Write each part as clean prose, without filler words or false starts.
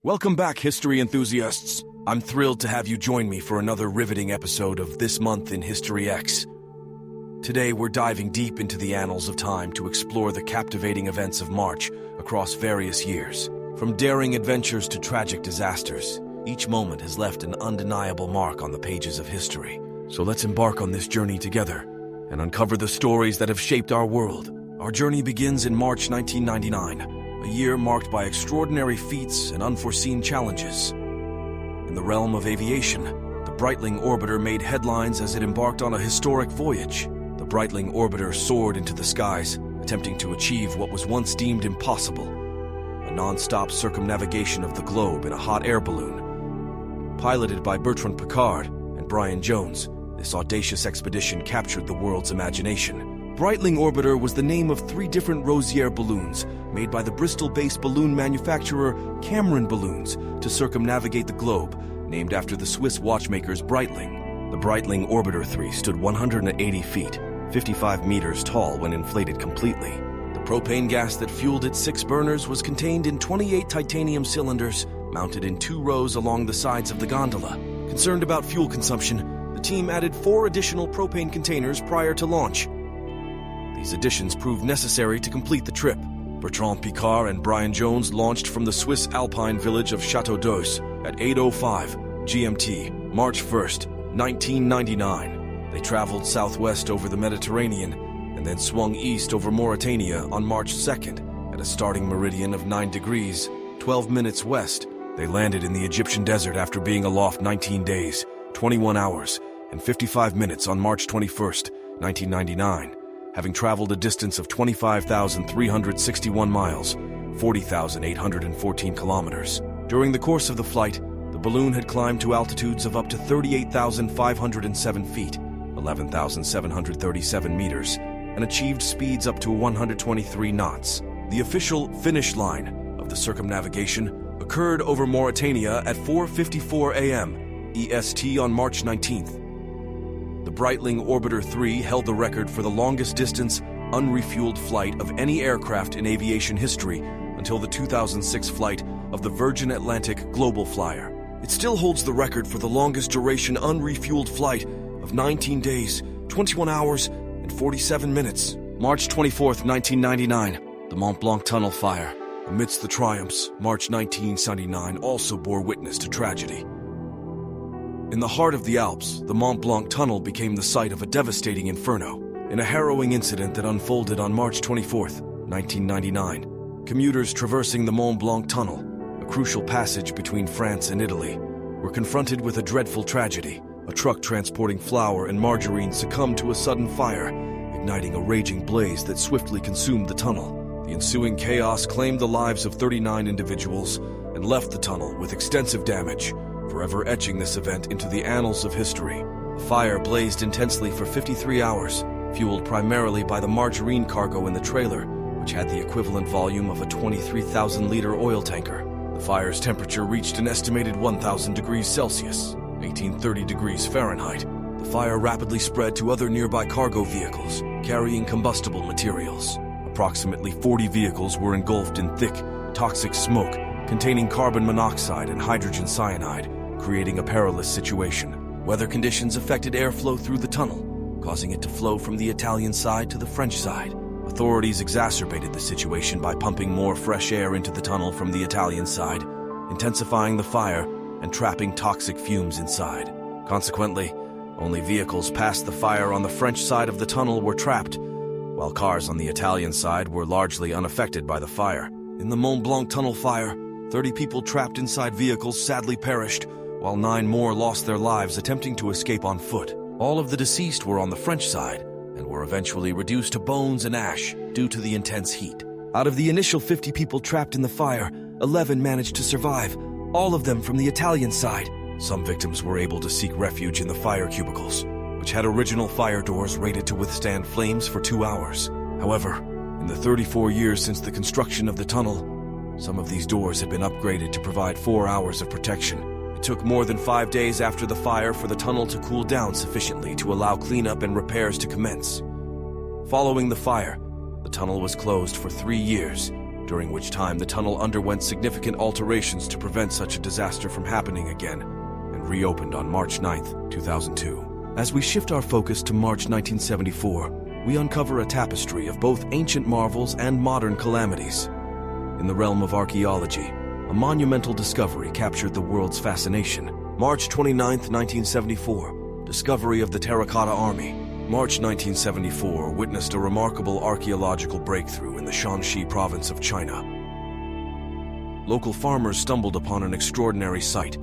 Welcome back, history enthusiasts. I'm thrilled to have you join me for another riveting episode of This Month in HistoryX. Today, we're diving deep into the annals of time to explore the captivating events of March across various years. From daring adventures to tragic disasters, each moment has left an undeniable mark on the pages of history. So let's embark on this journey together and uncover the stories that have shaped our world. Our journey begins in March 1999, a year marked by extraordinary feats and unforeseen challenges. In the realm of aviation, the Breitling Orbiter made headlines as it embarked on a historic voyage. The Breitling Orbiter soared into the skies, attempting to achieve what was once deemed impossible: a non-stop circumnavigation of the globe in a hot air balloon. Piloted by Bertrand Piccard and Brian Jones, this audacious expedition captured the world's imagination. Breitling Orbiter was the name of 3 different Rosier balloons made by the Bristol-based balloon manufacturer Cameron Balloons to circumnavigate the globe, named after the Swiss watchmakers Breitling. The Breitling Orbiter 3 stood 180 feet, 55 meters tall when inflated completely. The propane gas that fueled its 6 burners was contained in 28 titanium cylinders, mounted in 2 rows along the sides of the gondola. Concerned about fuel consumption, the team added 4 additional propane containers prior to launch. These additions proved necessary to complete the trip. Bertrand Piccard and Brian Jones launched from the Swiss alpine village of Château d'Eus at 8:05 GMT, March 1st, 1999. They traveled southwest over the Mediterranean and then swung east over Mauritania on March 2nd. At a starting meridian of 9 degrees, 12 minutes west, they landed in the Egyptian desert after being aloft 19 days, 21 hours, and 55 minutes on March 21st, 1999. Having traveled a distance of 25,361 miles, 40,814 kilometers. During the course of the flight, the balloon had climbed to altitudes of up to 38,507 feet, 11,737 meters, and achieved speeds up to 123 knots. The official finish line of the circumnavigation occurred over Mauritania at 4:54 a.m. EST on March 19th. The Breitling Orbiter 3 held the record for the longest distance, unrefueled flight of any aircraft in aviation history until the 2006 flight of the Virgin Atlantic Global Flyer. It still holds the record for the longest duration unrefueled flight of 19 days, 21 hours, and 47 minutes. March 24th, 1999, the Mont Blanc Tunnel fire. Amidst the triumphs, March 1979 also bore witness to tragedy. In the heart of the Alps, the Mont Blanc Tunnel became the site of a devastating inferno. In a harrowing incident that unfolded on March 24th, 1999, commuters traversing the Mont Blanc Tunnel, a crucial passage between France and Italy, were confronted with a dreadful tragedy. A truck transporting flour and margarine succumbed to a sudden fire, igniting a raging blaze that swiftly consumed the tunnel. The ensuing chaos claimed the lives of 39 individuals and left the tunnel with extensive damage, forever etching this event into the annals of history. The fire blazed intensely for 53 hours, fueled primarily by the margarine cargo in the trailer, which had the equivalent volume of a 23,000-liter oil tanker. The fire's temperature reached an estimated 1,000 degrees Celsius, 1830 degrees Fahrenheit. The fire rapidly spread to other nearby cargo vehicles, carrying combustible materials. Approximately 40 vehicles were engulfed in thick, toxic smoke containing carbon monoxide and hydrogen cyanide, creating a perilous situation. Weather conditions affected airflow through the tunnel, causing it to flow from the Italian side to the French side. Authorities exacerbated the situation by pumping more fresh air into the tunnel from the Italian side, intensifying the fire and trapping toxic fumes inside. Consequently, only vehicles past the fire on the French side of the tunnel were trapped, while cars on the Italian side were largely unaffected by the fire. In the Mont Blanc Tunnel fire, 30 people trapped inside vehicles sadly perished, while 9 more lost their lives attempting to escape on foot. All of the deceased were on the French side and were eventually reduced to bones and ash due to the intense heat. Out of the initial 50 people trapped in the fire, 11 managed to survive, all of them from the Italian side. Some victims were able to seek refuge in the fire cubicles, which had original fire doors rated to withstand flames for 2 hours. However, in the 34 years since the construction of the tunnel, some of these doors had been upgraded to provide 4 hours of protection. It took more than 5 days after the fire for the tunnel to cool down sufficiently to allow cleanup and repairs to commence. Following the fire, the tunnel was closed for 3 years, during which time the tunnel underwent significant alterations to prevent such a disaster from happening again, and reopened on March 9, 2002. As we shift our focus to March 1974, we uncover a tapestry of both ancient marvels and modern calamities. In the realm of archaeology, a monumental discovery captured the world's fascination. March 29, 1974, discovery of the Terracotta Army. March 1974 witnessed a remarkable archaeological breakthrough in the Shanxi province of China. Local farmers stumbled upon an extraordinary sight: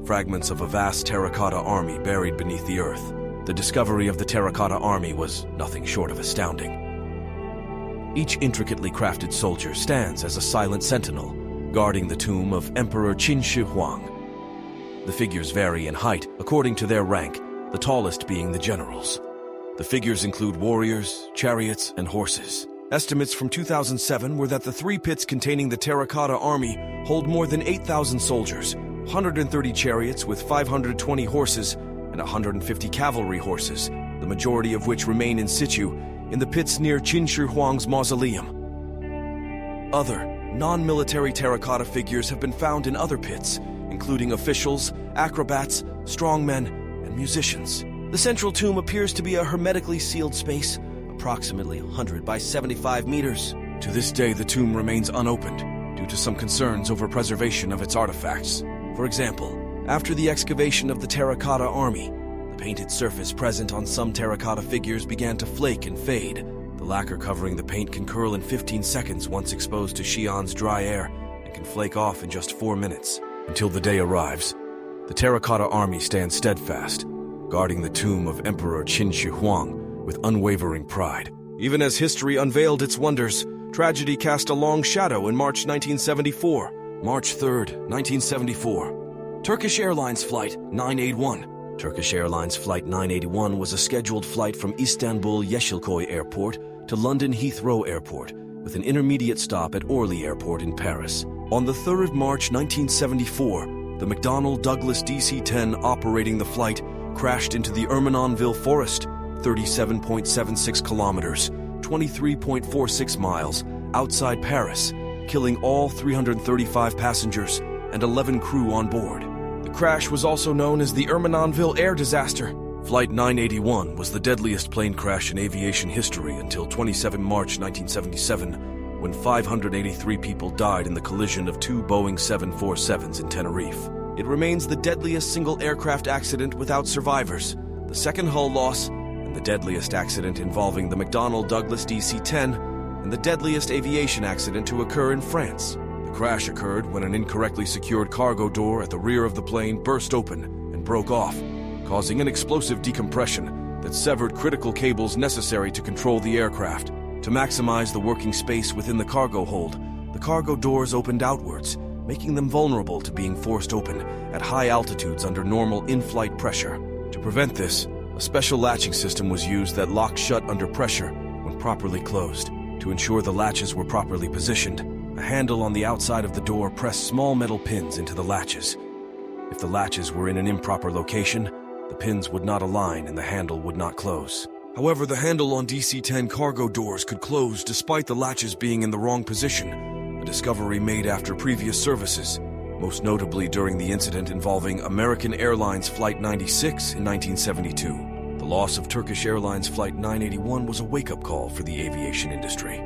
fragments of a vast terracotta army buried beneath the earth. The discovery of the Terracotta Army was nothing short of astounding. Each intricately crafted soldier stands as a silent sentinel, guarding the tomb of Emperor Qin Shi Huang. The figures vary in height according to their rank, the tallest being the generals. The figures include warriors, chariots, and horses. Estimates from 2007 were that the 3 pits containing the Terracotta Army hold more than 8,000 soldiers, 130 chariots with 520 horses, and 150 cavalry horses, the majority of which remain in situ in the pits near Qin Shi Huang's mausoleum. Other, non-military terracotta figures have been found in other pits, including officials, acrobats, strongmen, and musicians. The central tomb appears to be a hermetically sealed space, approximately 100 by 75 meters. To this day, the tomb remains unopened due to some concerns over preservation of its artifacts. For example, after the excavation of the Terracotta Army, the painted surface present on some terracotta figures began to flake and fade. The lacquer covering the paint can curl in 15 seconds once exposed to Xi'an's dry air and can flake off in just 4 minutes. Until the day arrives, the Terracotta Army stands steadfast, guarding the tomb of Emperor Qin Shi Huang with unwavering pride. Even as history unveiled its wonders, tragedy cast a long shadow in March 1974. March 3, 1974. Turkish Airlines Flight 981. Turkish Airlines Flight 981 was a scheduled flight from Istanbul Yeşilköy Airport to London Heathrow Airport, with an intermediate stop at Orly Airport in Paris. On the 3rd of March 1974, the McDonnell Douglas DC-10 operating the flight crashed into the Ermenonville Forest, 37.76 kilometers, 23.46 miles, outside Paris, killing all 335 passengers and 11 crew on board. The crash was also known as the Ermenonville Air Disaster. Flight 981 was the deadliest plane crash in aviation history until 27 March 1977, when 583 people died in the collision of 2 Boeing 747s in Tenerife. It remains the deadliest single aircraft accident without survivors, the second hull loss, and the deadliest accident involving the McDonnell Douglas DC-10, and the deadliest aviation accident to occur in France. The crash occurred when an incorrectly secured cargo door at the rear of the plane burst open and broke off, causing an explosive decompression that severed critical cables necessary to control the aircraft. To maximize the working space within the cargo hold, the cargo doors opened outwards, making them vulnerable to being forced open at high altitudes under normal in-flight pressure. To prevent this, a special latching system was used that locked shut under pressure when properly closed. To ensure the latches were properly positioned, a handle on the outside of the door pressed small metal pins into the latches. If the latches were in an improper location, the pins would not align and the handle would not close. However, the handle on DC-10 cargo doors could close despite the latches being in the wrong position, a discovery made after previous services, most notably during the incident involving American Airlines Flight 96 in 1972. The loss of Turkish Airlines Flight 981 was a wake-up call for the aviation industry.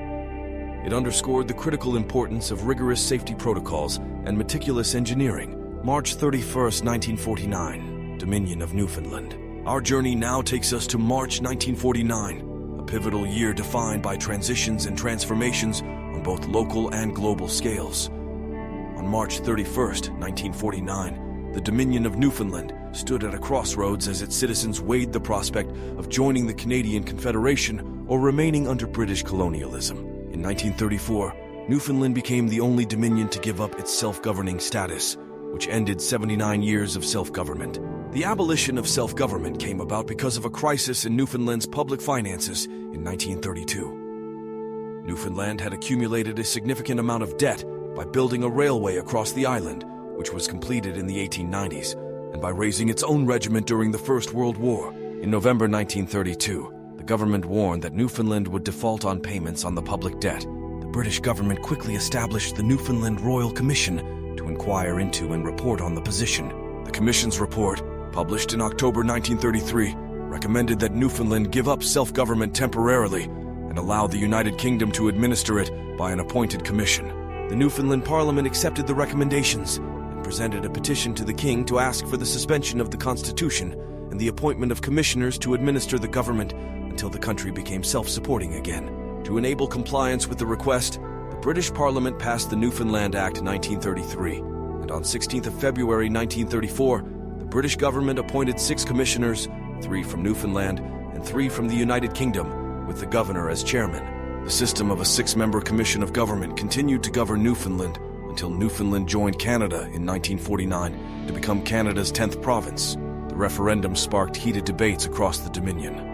It underscored the critical importance of rigorous safety protocols and meticulous engineering. March 31st, 1949, Dominion of Newfoundland. Our journey now takes us to March 1949, a pivotal year defined by transitions and transformations on both local and global scales. On March 31st, 1949, the Dominion of Newfoundland stood at a crossroads as its citizens weighed the prospect of joining the Canadian Confederation or remaining under British colonialism. In 1934, Newfoundland became the only Dominion to give up its self-governing status, which ended 79 years of self-government. The abolition of self-government came about because of a crisis in Newfoundland's public finances in 1932. Newfoundland had accumulated a significant amount of debt by building a railway across the island, which was completed in the 1890s, and by raising its own regiment during the First World War. In November 1932, the government warned that Newfoundland would default on payments on the public debt. The British government quickly established the Newfoundland Royal Commission to inquire into and report on the position. The Commission's report, published in October 1933, recommended that Newfoundland give up self-government temporarily and allow the United Kingdom to administer it by an appointed commission. The Newfoundland Parliament accepted the recommendations and presented a petition to the King to ask for the suspension of the Constitution and the appointment of commissioners to administer the government until the country became self-supporting again. To enable compliance with the request, the British Parliament passed the Newfoundland Act 1933, and on 16th of February 1934, the British government appointed 6 commissioners, 3 from Newfoundland and 3 from the United Kingdom, with the governor as chairman. The system of a 6-member commission of government continued to govern Newfoundland until Newfoundland joined Canada in 1949 to become Canada's 10th province. The referendum sparked heated debates across the Dominion.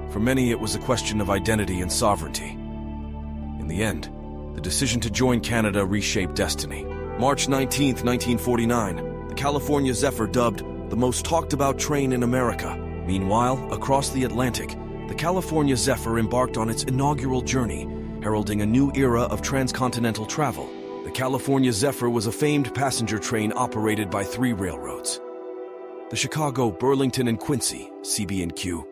For many, it was a question of identity and sovereignty. In the end, the decision to join Canada reshaped destiny. March 19, 1949, the California Zephyr, dubbed the most talked-about train in America. Meanwhile, across the Atlantic, the California Zephyr embarked on its inaugural journey, heralding a new era of transcontinental travel. The California Zephyr was a famed passenger train operated by 3 railroads: the Chicago, Burlington, and Quincy, CB&Q,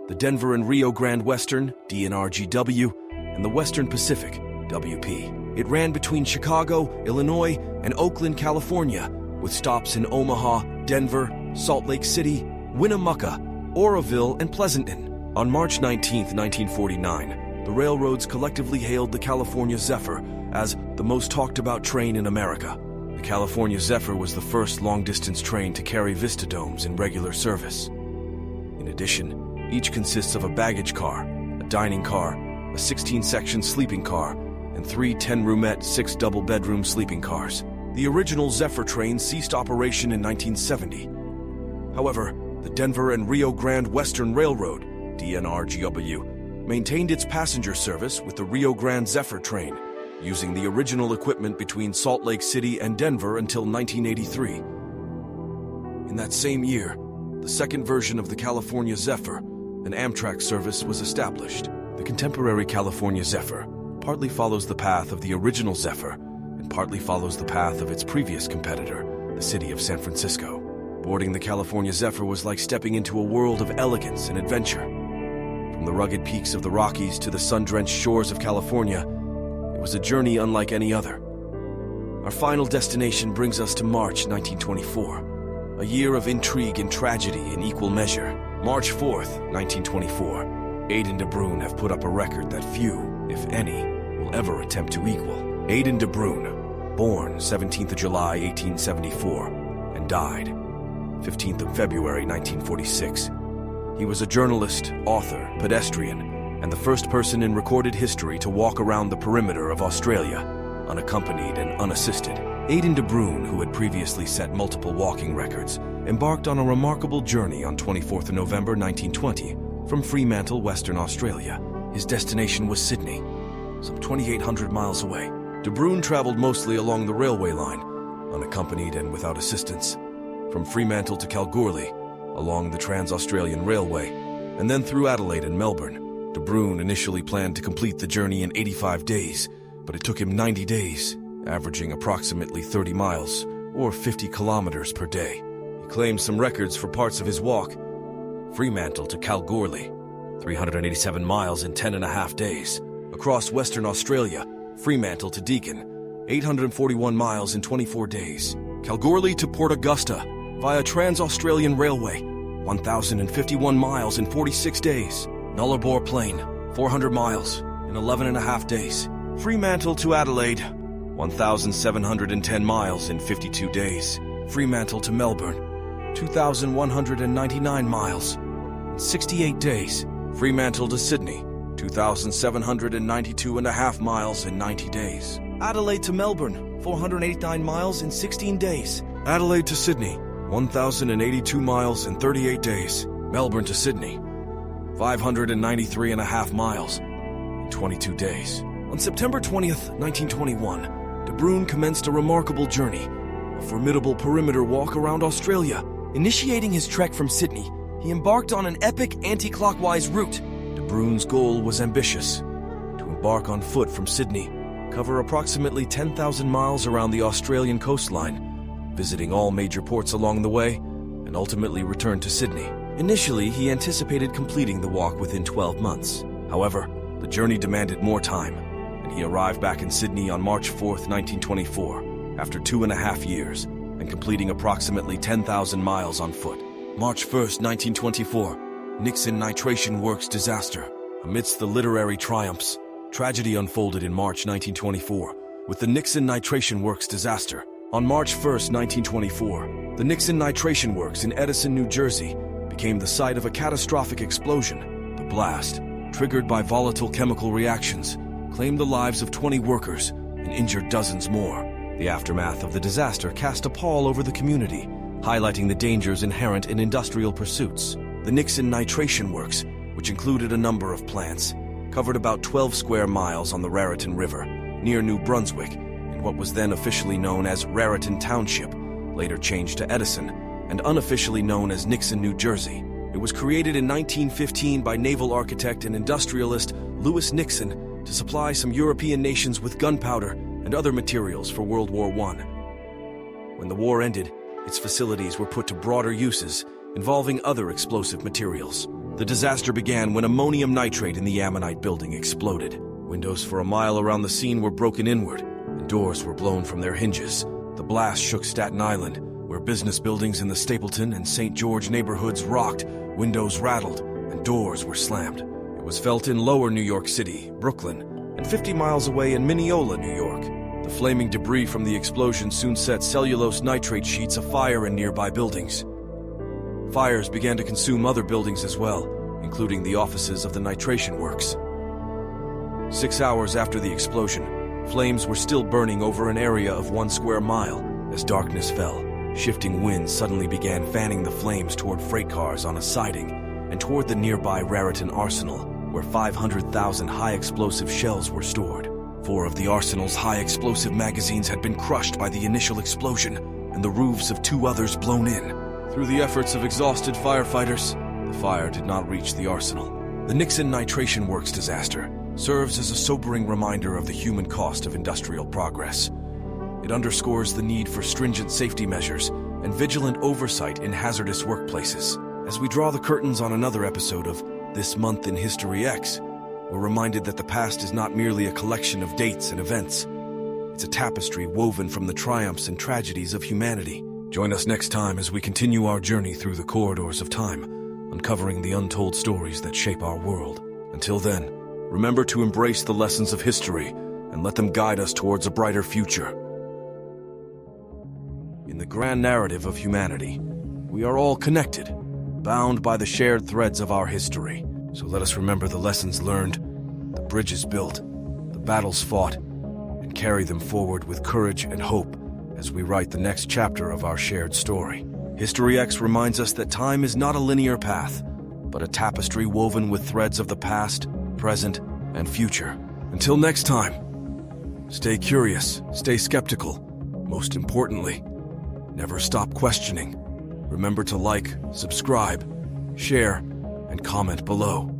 the Denver and Rio Grande Western, DNRGW, and the Western Pacific, WP. It ran between Chicago, Illinois, and Oakland, California, with stops in Omaha, Denver, Salt Lake City, Winnemucca, Oroville, and Pleasanton. On March 19, 1949, the railroads collectively hailed the California Zephyr as the most talked-about train in America. The California Zephyr was the first long-distance train to carry Vistadomes in regular service. In addition, each consists of a baggage car, a dining car, a 16-section sleeping car, and 3 10-roomette 6 double-bedroom sleeping cars. The original Zephyr train ceased operation in 1970. However, the Denver and Rio Grande Western Railroad, DNRGW, maintained its passenger service with the Rio Grande Zephyr train, using the original equipment between Salt Lake City and Denver until 1983. In that same year, the second version of the California Zephyr, an Amtrak service, was established. The contemporary California Zephyr partly follows the path of the original Zephyr and partly follows the path of its previous competitor, the city of San Francisco. Boarding the California Zephyr was like stepping into a world of elegance and adventure. From the rugged peaks of the Rockies to the sun-drenched shores of California, it was a journey unlike any other. Our final destination brings us to March 1924, a year of intrigue and tragedy in equal measure. March 4th, 1924, Aidan de Brune have put up a record that few, if any, will ever attempt to equal. Aidan de Brune, born 17th of July 1874, and died 15th of February 1946. He was a journalist, author, pedestrian, and the first person in recorded history to walk around the perimeter of Australia, unaccompanied and unassisted. Aidan de Brune, who had previously set multiple walking records, embarked on a remarkable journey on 24th of November 1920 from Fremantle, Western Australia. His destination was Sydney, some 2,800 miles away. De Brune traveled mostly along the railway line, unaccompanied and without assistance, from Fremantle to Kalgoorlie, along the Trans-Australian Railway, and then through Adelaide and Melbourne. De Brune initially planned to complete the journey in 85 days, but it took him 90 days, averaging approximately 30 miles, or 50 kilometers per day. He claimed some records for parts of his walk: Fremantle to Kalgoorlie, 387 miles in 10.5 days. Across Western Australia, Fremantle to Deakin, 841 miles in 24 days. Kalgoorlie to Port Augusta, via Trans-Australian Railway, 1,051 miles in 46 days. Nullarbor Plain, 400 miles in 11.5 days. Fremantle to Adelaide, 1,710 miles in 52 days. Fremantle to Melbourne, 2,199 miles in 68 days. Fremantle to Sydney, 2,792.5 miles in 90 days. Adelaide to Melbourne, 489 miles in 16 days. Adelaide to Sydney, 1,082 miles in 38 days. Melbourne to Sydney, 593.5 miles in 22 days. On September 20th, 1921, de Brune commenced a remarkable journey, a formidable perimeter walk around Australia. Initiating his trek from Sydney, he embarked on an epic anti-clockwise route. De Brune's goal was ambitious: to embark on foot from Sydney cover approximately 10,000 miles around the Australian coastline, visiting all major ports along the way, and ultimately returned to Sydney. Initially, he anticipated completing the walk within 12 months. However, the journey demanded more time, and he arrived back in Sydney on March 4, 1924, after 2.5 years, and completing approximately 10,000 miles on foot. March 1, 1924, Nixon Nitration Works disaster. Amidst the literary triumphs, tragedy unfolded in March 1924 with the Nixon Nitration Works disaster. On March 1, 1924, the Nixon Nitration Works in Edison, New Jersey, became the site of a catastrophic explosion. The blast, triggered by volatile chemical reactions, claimed the lives of 20 workers and injured dozens more. The aftermath of the disaster cast a pall over the community, highlighting the dangers inherent in industrial pursuits. The Nixon Nitration Works, which included a number of plants, covered about 12 square miles on the Raritan River, near New Brunswick, in what was then officially known as Raritan Township, later changed to Edison, and unofficially known as Nixon, New Jersey. It was created in 1915 by naval architect and industrialist Lewis Nixon to supply some European nations with gunpowder and other materials for World War I. When the war ended, its facilities were put to broader uses, involving other explosive materials. The disaster began when ammonium nitrate in the Ammonite building exploded. Windows for a mile around the scene were broken inward, and doors were blown from their hinges. The blast shook Staten Island, where business buildings in the Stapleton and St. George neighborhoods rocked, windows rattled, and doors were slammed. It was felt in lower New York City, Brooklyn, and 50 miles away in Mineola, New York. The flaming debris from the explosion soon set cellulose nitrate sheets afire in nearby buildings. Fires began to consume other buildings as well, including the offices of the nitration works. 6 hours after the explosion, flames were still burning over an area of 1 square mile. As darkness fell, shifting winds suddenly began fanning the flames toward freight cars on a siding and toward the nearby Raritan Arsenal, where 500,000 high-explosive shells were stored. 4 of the arsenal's high-explosive magazines had been crushed by the initial explosion, and the roofs of 2 others blown in. Through the efforts of exhausted firefighters, the fire did not reach the arsenal. The Nixon Nitration Works disaster serves as a sobering reminder of the human cost of industrial progress. It underscores the need for stringent safety measures and vigilant oversight in hazardous workplaces. As we draw the curtains on another episode of This Month in HistoryX, we're reminded that the past is not merely a collection of dates and events. It's a tapestry woven from the triumphs and tragedies of humanity. Join us next time as we continue our journey through the corridors of time, uncovering the untold stories that shape our world. Until then, remember to embrace the lessons of history and let them guide us towards a brighter future. In the grand narrative of humanity, we are all connected, bound by the shared threads of our history. So let us remember the lessons learned, the bridges built, the battles fought, and carry them forward with courage and hope as we write the next chapter of our shared story. HistoryX reminds us that time is not a linear path, but a tapestry woven with threads of the past, present, and future. Until next time, stay curious, stay skeptical. Most importantly, never stop questioning. Remember to like, subscribe, share, and comment below.